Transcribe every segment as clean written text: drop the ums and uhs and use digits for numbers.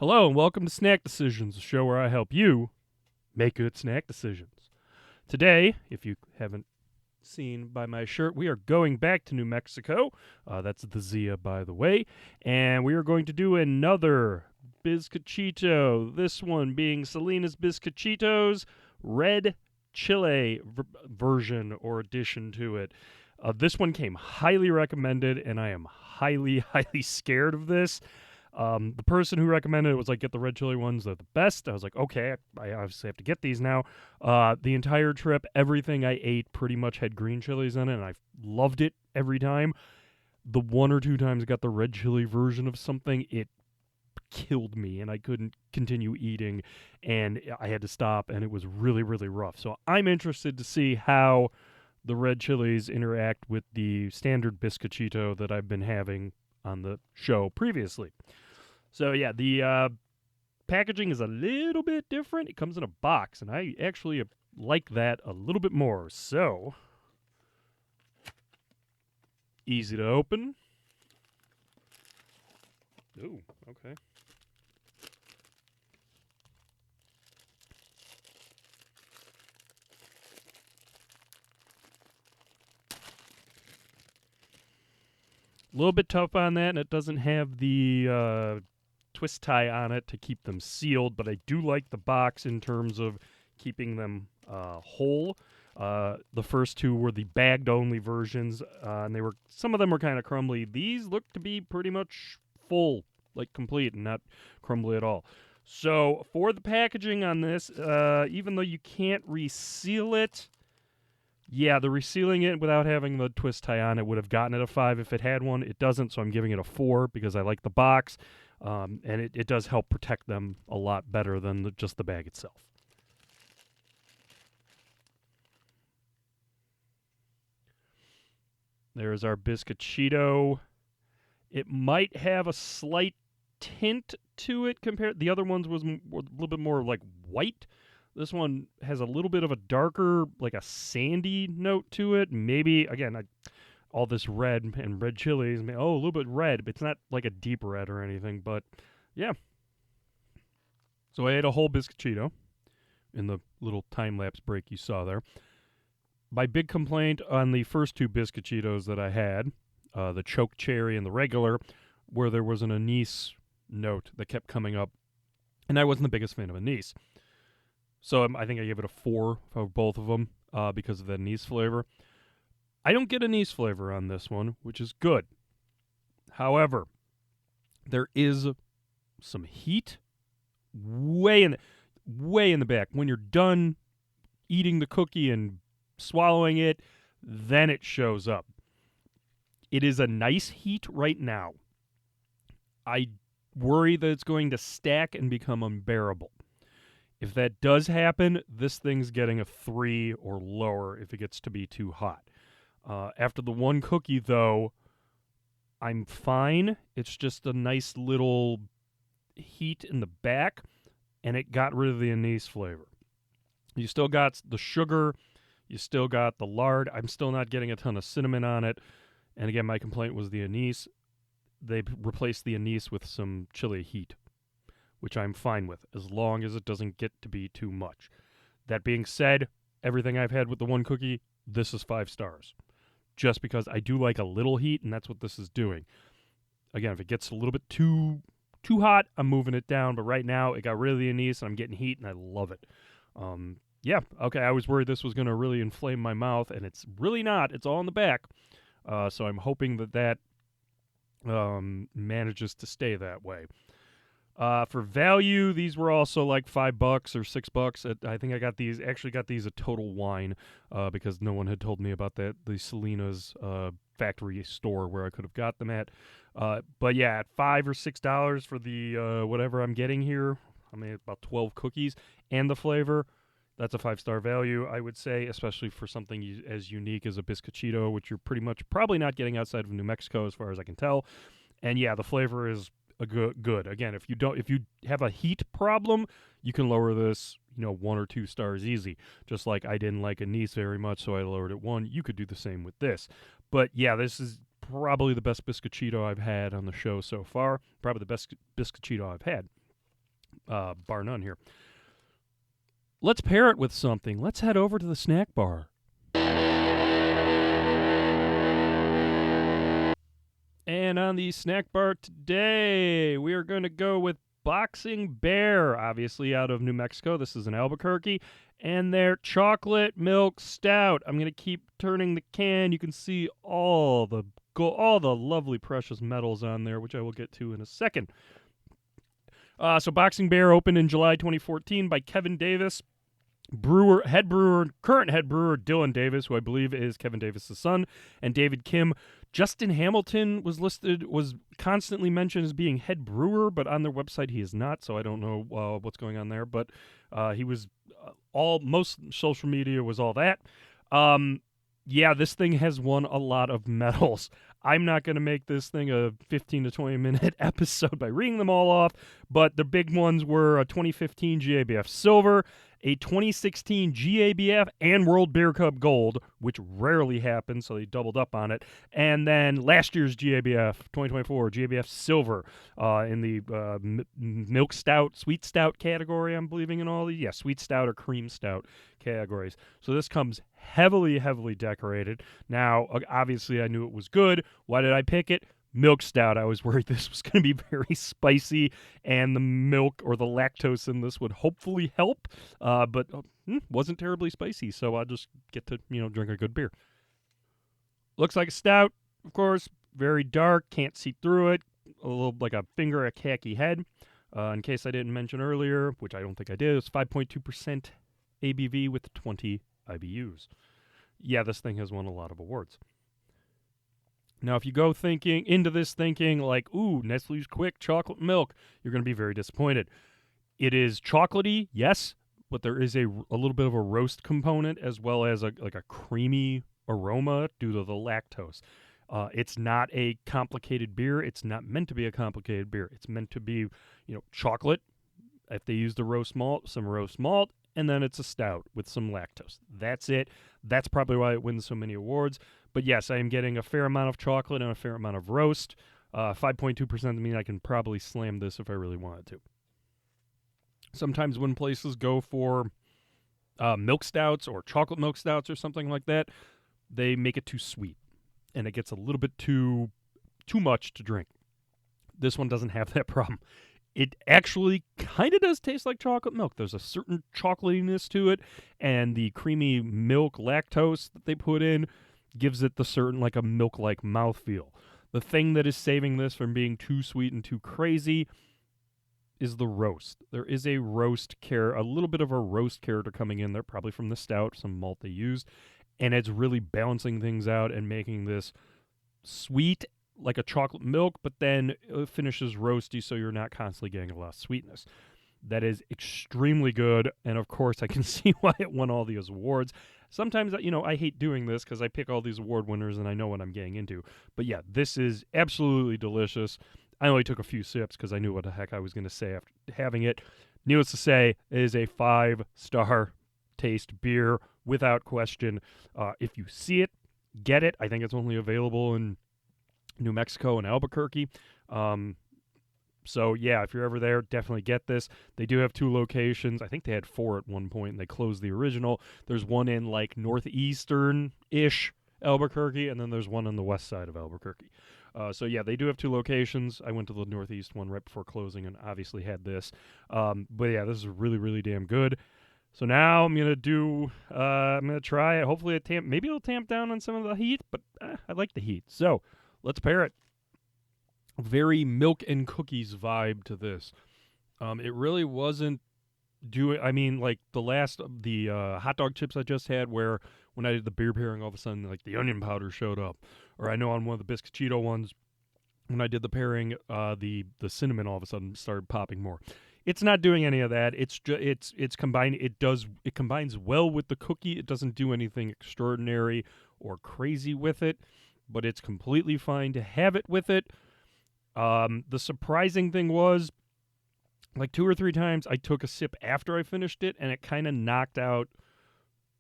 Hello and welcome to Snack Decisions, the show where I help you make good snack decisions. Today, if you haven't seen by my shirt, we are going back to New Mexico. That's the Zia, by the way. And we are going to do another Bizcochito. This one being Celina's Bizcochitos Red Chile version or addition to it. This one came highly recommended, and I am highly, highly scared of this. The person who recommended it was like, get the red chili ones, they're the best. I was like, okay, I obviously have to get these now. The entire trip, everything I ate pretty much had green chilies in it, and I loved it every time. The one or two times I got the red chili version of something, it killed me, and I couldn't continue eating, and I had to stop, and it was really, really rough. So I'm interested to see how the red chilies interact with the standard Bizcochito that I've been having on the show previously. So yeah, the packaging is a little bit different. It comes in a box, and I actually like that a little bit more. So, easy to open. Ooh, okay. A little bit tough on that, and it doesn't have the twist tie on it to keep them sealed, but I do like the box in terms of keeping them whole. The first two were the bagged-only versions, and some of them were kind of crumbly. These look to be pretty much full, like complete, and not crumbly at all. So for the packaging on this, even though you can't reseal it, yeah, the resealing it without having the twist tie on it would have gotten it a 5 if it had one. It doesn't, so I'm giving it a 4 because I like the box, and it does help protect them a lot better than just the bag itself. There's our Bizcochito. It might have a slight tint to it compared. The other ones was a little bit more like white. This one has a little bit of a darker, like a sandy note to it. Maybe, again, all this red and red chilies. A little bit red, but it's not like a deep red or anything. But, yeah. So I ate a whole Bizcochito in the little time-lapse break you saw there. My big complaint on the first two Bizcochitos that I had, the choke cherry and the regular, where there was an anise note that kept coming up. And I wasn't the biggest fan of anise. So I think I gave it a 4 for both of them because of the anise flavor. I don't get anise flavor on this one, which is good. However, there is some heat way in the back. When you're done eating the cookie and swallowing it, then it shows up. It is a nice heat right now. I worry that it's going to stack and become unbearable. If that does happen, this thing's getting a 3 or lower if it gets to be too hot. After the one cookie, though, I'm fine. It's just a nice little heat in the back, and it got rid of the anise flavor. You still got the sugar. You still got the lard. I'm still not getting a ton of cinnamon on it. And again, my complaint was the anise. They replaced the anise with some chili heat, which I'm fine with, as long as it doesn't get to be too much. That being said, everything I've had with the one cookie, this is 5 stars. Just because I do like a little heat, and that's what this is doing. Again, if it gets a little bit too hot, I'm moving it down, but right now it got rid of the anise, and I'm getting heat, and I love it. Yeah, okay, I was worried this was going to really inflame my mouth, and it's really not. It's all in the back. So I'm hoping that manages to stay that way. For value, these were also like $5 or $6. I think I got these at Total Wine because no one had told me about the Celina's factory store where I could have got them at. But yeah, at $5 or $6 for the whatever I'm getting here, I mean about 12 cookies and the flavor. That's a 5-star value, I would say, especially for something as unique as a Bizcochito, which you're probably not getting outside of New Mexico, as far as I can tell. And yeah, the flavor is good. Again, if you have a heat problem, you can lower this, 1 or 2 stars easy. Just like I didn't like anise very much, so I lowered it 1. You could do the same with this. But yeah, this is probably the best Bizcochito I've had on the show so far. Probably the best Bizcochito I've had. bar none here. Let's pair it with something. Let's head over to the snack bar. And on the snack bar today, we are going to go with BoxingBear, obviously out of New Mexico. This is in Albuquerque. And their Chocolate Milk Stout. I'm going to keep turning the can. You can see all the lovely precious metals on there, which I will get to in a second. So BoxingBear opened in July 2014 by Kevin Davis. Current head brewer Dylan Davis, who I believe is Kevin Davis' son, and David Kim. Justin Hamilton was constantly mentioned as being head brewer, but on their website he is not, so I don't know what's going on there. But he was most social media was all that. Yeah, this thing has won a lot of medals. I'm not going to make this thing a 15 to 20 minute episode by reading them all off, but the big ones were a 2015 GABF Silver, a 2016 GABF and World Beer Cup Gold, which rarely happens, so they doubled up on it, and then last year's GABF 2024 GABF Silver in the milk stout, sweet stout category, I'm believing in all the sweet stout or cream stout categories. So this comes heavily decorated. Now, obviously, I knew it was good. Why did I pick it? Milk stout. I was worried this was going to be very spicy, and the milk or the lactose in this would hopefully help. But wasn't terribly spicy, so I'll just get to drink a good beer. Looks like a stout, of course. Very dark. Can't see through it. A little like a finger, a khaki head. In case I didn't mention earlier, which I don't think I did, it's 5.2% ABV with 20 IBUs. Yeah, this thing has won a lot of awards. Now, if you go into this thinking like, ooh, Nestle's Quick chocolate milk, you're going to be very disappointed. It is chocolatey, yes, but there is a little bit of a roast component as well as a creamy aroma due to the lactose. It's not a complicated beer. It's not meant to be a complicated beer. It's meant to be, chocolate. If they use some roast malt, and then it's a stout with some lactose. That's it. That's probably why it wins so many awards. But yes, I am getting a fair amount of chocolate and a fair amount of roast. 5.2% mean I can probably slam this if I really wanted to. Sometimes when places go for milk stouts or chocolate milk stouts or something like that, they make it too sweet, and it gets a little bit too much to drink. This one doesn't have that problem. It actually kind of does taste like chocolate milk. There's a certain chocolatiness to it, and the creamy milk lactose that they put in gives it the certain like a milk-like mouthfeel. The thing that is saving this from being too sweet and too crazy is the roast. There is a little bit of a roast character coming in there, probably from the stout, some malt they used, and it's really balancing things out and making this sweet like a chocolate milk, but then it finishes roasty, so you're not constantly getting a lot of sweetness. That is extremely good, and of course I can see why it won all these awards. Sometimes, I hate doing this because I pick all these award winners and I know what I'm getting into. But yeah, this is absolutely delicious. I only took a few sips because I knew what the heck I was going to say after having it. Needless to say, it is a 5-star taste beer without question. If you see it, get it. I think it's only available in New Mexico and Albuquerque. So, yeah, if you're ever there, definitely get this. They do have 2 locations. I think they had 4 at one point, and they closed the original. There's one in, like, northeastern-ish Albuquerque, and then there's one on the west side of Albuquerque. So, yeah, they do have 2 locations. I went to the northeast one right before closing and obviously had this. But, yeah, this is really, really damn good. So now I'm going to try it. Hopefully maybe it'll tamp down on some of the heat, but I like the heat. So, let's pair it. Very milk and cookies vibe to this. It really wasn't like the hot dog chips I just had, where when I did the beer pairing, all of a sudden like the onion powder showed up. Or I know on one of the Bizcochito ones, when I did the pairing, the cinnamon all of a sudden started popping more. It's not doing any of that. It's combining. It combines well with the cookie. It doesn't do anything extraordinary or crazy with it, but it's completely fine to have it with it. The surprising thing was, like 2 or 3 times, I took a sip after I finished it, and it kind of knocked out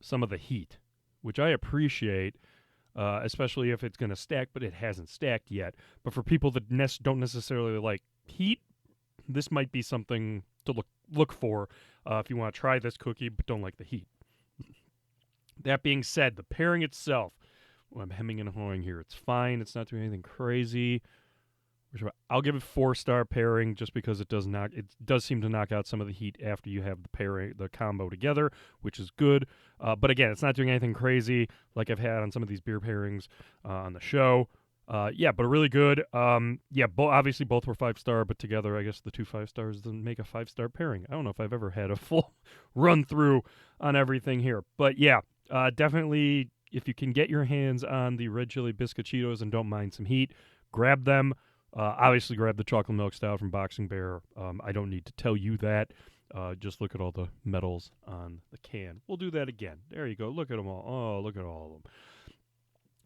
some of the heat, which I appreciate, especially if it's going to stack, but it hasn't stacked yet. But for people that don't necessarily like heat, this might be something to look for if you want to try this cookie but don't like the heat. That being said, the pairing itself, well, I'm hemming and hawing here. It's fine. It's not doing anything crazy. I'll give it 4-star pairing just because it does seem to knock out some of the heat after you have the combo together, which is good. But again, it's not doing anything crazy like I've had on some of these beer pairings on the show. But really good. Obviously both were 5-star, but together I guess the 2 5-stars doesn't make a 5-star pairing. I don't know if I've ever had a full run through on everything here, but yeah. Definitely, if you can get your hands on the red chili Bizcochitos and don't mind some heat, grab them. Obviously, grab the Chocolate Milk Stout from BoxingBear. I don't need to tell you that. Just look at all the medals on the can. We'll do that again. There you go. Look at them all. Oh, look at all of them.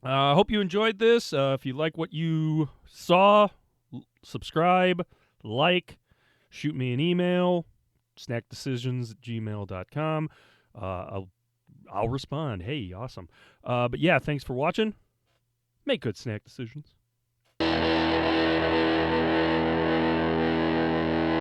I hope you enjoyed this. If you like what you saw, subscribe, like, shoot me an email, snackdecisions@gmail.com. I'll respond. Hey, awesome. But yeah, thanks for watching. Make good snack decisions.